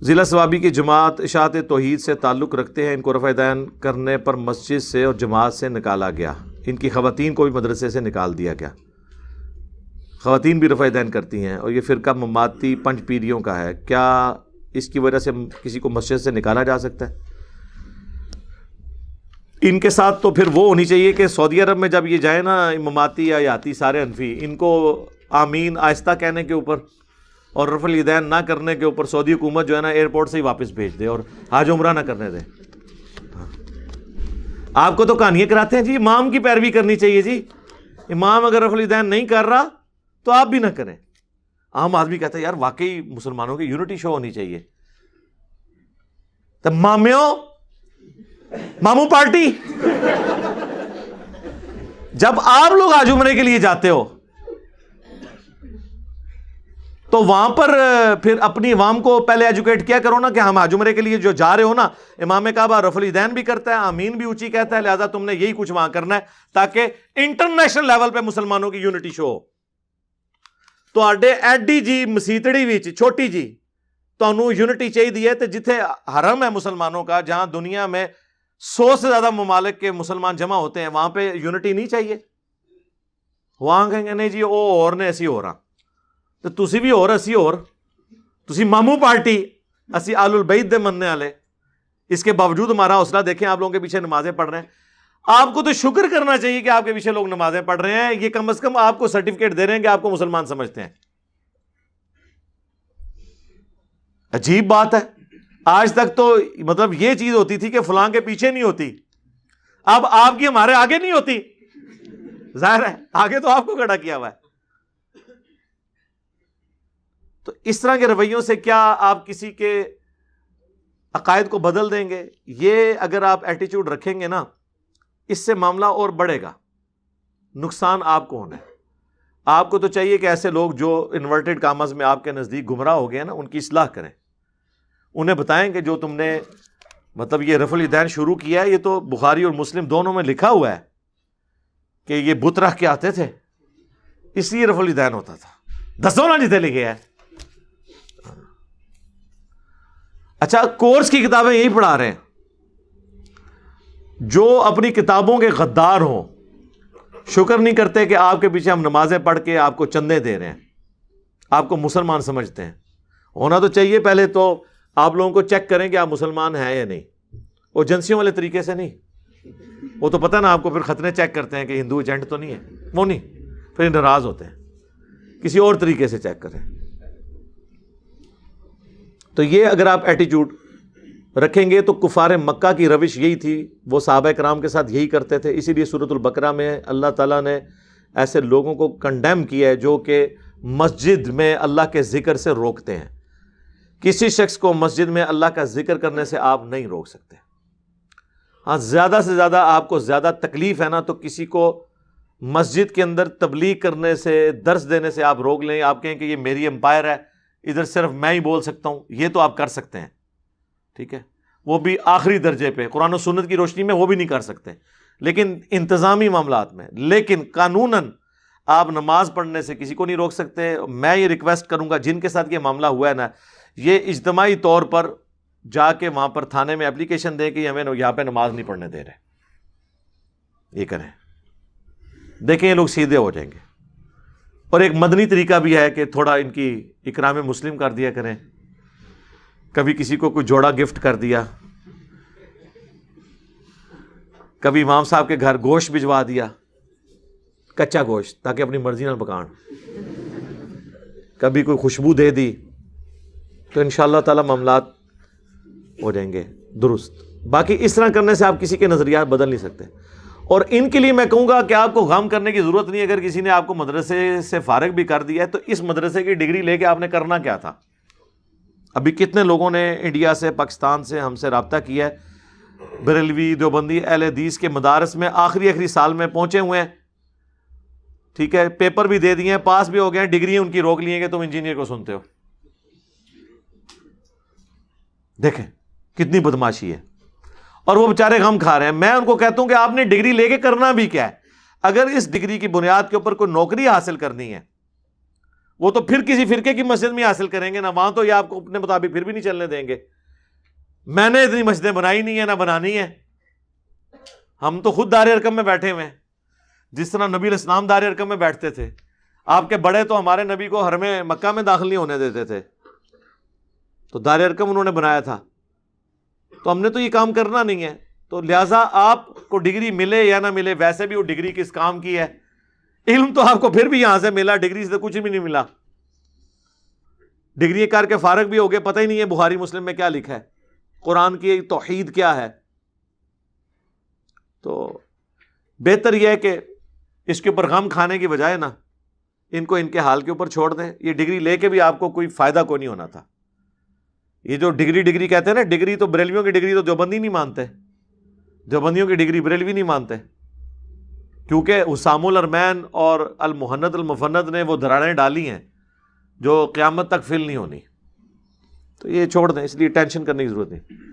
ضلع ثوابی کی جماعت اشاعت توحید سے تعلق رکھتے ہیں، ان کو رفع دین کرنے پر مسجد سے اور جماعت سے نکالا گیا، ان کی خواتین کو بھی مدرسے سے نکال دیا گیا۔ خواتین بھی رفع دین کرتی ہیں اور یہ فرقہ مماتی پنج پیریوں کا ہے، کیا اس کی وجہ سے کسی کو مسجد سے نکالا جا سکتا ہے؟ ان کے ساتھ تو پھر وہ ہونی چاہیے کہ سعودی عرب میں جب یہ جائیں نا مماتی یا یاتی سارے حنفی، ان کو آمین آہستہ کہنے کے اوپر اور رفع الیدین نہ کرنے کے اوپر سعودی حکومت جو ہے نا ایئرپورٹ سے ہی واپس بھیج دے اور حج عمرہ نہ کرنے دے۔ آپ کو تو کہانیاں کراتے ہیں جی امام کی پیروی کرنی چاہیے جی، امام اگر رفع الیدین نہیں کر رہا تو آپ بھی نہ کریں۔ عام آدمی کہتا ہے یار واقعی مسلمانوں کی یونٹی شو ہونی چاہیے، تو ماموں پارٹی جب آپ لوگ حج عمرے کے لیے جاتے ہو تو وہاں پر پھر اپنی عوام کو پہلے ایجوکیٹ کیا کرو نا کہ ہم حج عمرے کے لیے جو جا رہے ہو نا، امام کعبہ رفع الیدین بھی کرتا ہے، آمین بھی اونچی کہتا ہے، لہذا تم نے یہی کچھ وہاں کرنا ہے تاکہ انٹرنیشنل لیول پہ مسلمانوں کی یونٹی شو ہو۔ تواڈے ایڈی جی مسیتڑی وچ چھوٹی جی تانوں یونٹی چاہیے تے جتھے حرم ہے مسلمانوں کا، جہاں دنیا میں 100 سے زیادہ ممالک کے مسلمان جمع ہوتے ہیں، وہاں پہ یونٹی نہیں چاہیے؟ وہاں کہیں گے نہیں جی وہ اور نے ایسی ہو رہا، تو تسی بھی اور اسی اور، تسی ماموں پارٹی اسی آل البیت دے مننے والے، اس کے باوجود ہمارا حوصلہ دیکھیں، آپ لوگوں کے پیچھے نمازیں پڑھ رہے ہیں۔ آپ کو تو شکر کرنا چاہیے کہ آپ کے پیچھے لوگ نمازیں پڑھ رہے ہیں، یہ کم از کم آپ کو سرٹیفکیٹ دے رہے ہیں کہ آپ کو مسلمان سمجھتے ہیں۔ عجیب بات ہے، آج تک تو مطلب یہ چیز ہوتی تھی کہ فلاں کے پیچھے نہیں ہوتی، اب آپ کی ہمارے آگے نہیں ہوتی، ظاہر ہے آگے تو آپ کو کھڑا کیا ہوا ہے۔ تو اس طرح کے رویوں سے کیا آپ کسی کے عقائد کو بدل دیں گے؟ یہ اگر آپ ایٹیچیوڈ رکھیں گے نا، اس سے معاملہ اور بڑھے گا، نقصان آپ کو ہونا ہے۔ آپ کو تو چاہیے کہ ایسے لوگ جو انورٹڈ کامز میں آپ کے نزدیک گمراہ ہو گئے نا، ان کی اصلاح کریں، انہیں بتائیں کہ جو تم نے مطلب یہ رفع الیدین شروع کیا ہے، یہ تو بخاری اور مسلم دونوں میں لکھا ہوا ہے کہ یہ بت رکھ کے آتے تھے، اس لیے رفع الیدین ہوتا تھا، دسو نا جتنے لکھے ہے۔ اچھا کورس کی کتابیں یہی پڑھا رہے ہیں، جو اپنی کتابوں کے غدار ہوں، شکر نہیں کرتے کہ آپ کے پیچھے ہم نمازیں پڑھ کے آپ کو چندے دے رہے ہیں، آپ کو مسلمان سمجھتے ہیں۔ ہونا تو چاہیے پہلے تو آپ لوگوں کو چیک کریں کہ آپ مسلمان ہیں یا نہیں، وہ ایجنسیوں والے طریقے سے نہیں، وہ تو پتہ نا آپ کو پھر خطرے چیک کرتے ہیں کہ ہندو ایجنٹ تو نہیں ہے، وہ نہیں، پھر ناراض ہوتے ہیں، کسی اور طریقے سے چیک کریں۔ تو یہ اگر آپ ایٹیچیوڈ رکھیں گے تو کفار مکہ کی روش یہی تھی، وہ صحابہ کرام کے ساتھ یہی کرتے تھے، اسی لیے سورۃ البقرہ میں اللہ تعالیٰ نے ایسے لوگوں کو کنڈیم کیا ہے جو کہ مسجد میں اللہ کے ذکر سے روکتے ہیں۔ کسی شخص کو مسجد میں اللہ کا ذکر کرنے سے آپ نہیں روک سکتے۔ ہاں زیادہ سے زیادہ آپ کو زیادہ تکلیف ہے نا تو کسی کو مسجد کے اندر تبلیغ کرنے سے، درس دینے سے آپ روک لیں، آپ کہیں کہ یہ میری امپائر ہے، ادھر صرف میں ہی بول سکتا ہوں، یہ تو آپ کر سکتے ہیں، ٹھیک ہے، وہ بھی آخری درجے پہ قرآن و سنت کی روشنی میں وہ بھی نہیں کر سکتے، لیکن انتظامی معاملات میں، لیکن قانوناً آپ نماز پڑھنے سے کسی کو نہیں روک سکتے۔ میں یہ ریکویسٹ کروں گا جن کے ساتھ یہ معاملہ ہوا ہے نا، یہ اجتماعی طور پر جا کے وہاں پر تھانے میں اپلیکیشن دیں کہ ہمیں یہاں پہ نماز نہیں پڑھنے دے رہے، یہ کریں، دیکھیں یہ لوگ سیدھے ہو جائیں گے۔ اور ایک مدنی طریقہ بھی ہے کہ تھوڑا ان کی اکرام مسلم کر دیا کریں، کبھی کسی کو کوئی جوڑا گفٹ کر دیا، کبھی امام صاحب کے گھر گوشت بھجوا دیا، کچا گوشت تاکہ اپنی مرضی نہ پکان، کبھی کوئی خوشبو دے دی، تو انشاءاللہ تعالی معاملات ہو جائیں گے درست۔ باقی اس طرح کرنے سے آپ کسی کے نظریات بدل نہیں سکتے۔ اور ان کے لیے میں کہوں گا کہ آپ کو غم کرنے کی ضرورت نہیں، اگر کسی نے آپ کو مدرسے سے فارغ بھی کر دیا ہے تو اس مدرسے کی ڈگری لے کے آپ نے کرنا کیا تھا؟ ابھی کتنے لوگوں نے انڈیا سے، پاکستان سے ہم سے رابطہ کیا ہے، بریلوی، دیوبندی، اہل حدیث کے مدارس میں آخری سال میں پہنچے ہوئے ہیں، ٹھیک ہے، پیپر بھی دے دیے ہیں، پاس بھی ہو گئے ہیں، ڈگری ان کی روک لی ہیں کہ تم انجینئر کو سنتے ہو۔ دیکھیں کتنی بدماشی ہے، اور وہ بیچارے غم کھا رہے ہیں۔ میں ان کو کہتا ہوں کہ آپ نے ڈگری لے کے کرنا بھی کیا ہے؟ اگر اس ڈگری کی بنیاد کے اوپر کوئی نوکری حاصل کرنی ہے، وہ تو پھر کسی فرقے کی مسجد میں حاصل کریں گے نا، وہاں تو یہ آپ کو اپنے مطابق پھر بھی نہیں چلنے دیں گے. میں نے اتنی مسجدیں بنائی نہیں ہے نہ بنانی ہے، ہم تو خود دار ارقم میں بیٹھے ہوئے ہیں. جس طرح نبی علیہ السلام دار ارقم میں بیٹھتے تھے، آپ کے بڑے تو ہمارے نبی کو حرم مکہ میں داخل نہیں ہونے دیتے تھے، تو دار ارقم انہوں نے بنایا تھا. تو ہم نے تو یہ کام کرنا نہیں ہے. تو لہٰذا آپ کو ڈگری ملے یا نہ ملے، ویسے بھی وہ ڈگری کس کام کی ہے؟ علم تو آپ کو پھر بھی یہاں سے ملا، ڈگری سے کچھ بھی نہیں ملا. ڈگری کر کے فارغ بھی ہو گئے، پتہ ہی نہیں ہے بخاری مسلم میں کیا لکھا ہے، قرآن کی توحید کیا ہے. تو بہتر یہ ہے کہ اس کے اوپر غم کھانے کی بجائے نا ان کو ان کے حال کے اوپر چھوڑ دیں. یہ ڈگری لے کے بھی آپ کو کوئی فائدہ کوئی نہیں ہونا تھا. یہ جو ڈگری کہتے ہیں نا، ڈگری تو بریلویوں کی ڈگری تو دیوبندی نہیں مانتے، دیوبندیوں کی ڈگری بریلوی نہیں مانتے، کیونکہ حسام الارمین اور المہند المفند نے وہ دراڑیں ڈالی ہیں جو قیامت تک فل نہیں ہونی. تو یہ چھوڑ دیں، اس لیے ٹینشن کرنے کی ضرورت نہیں.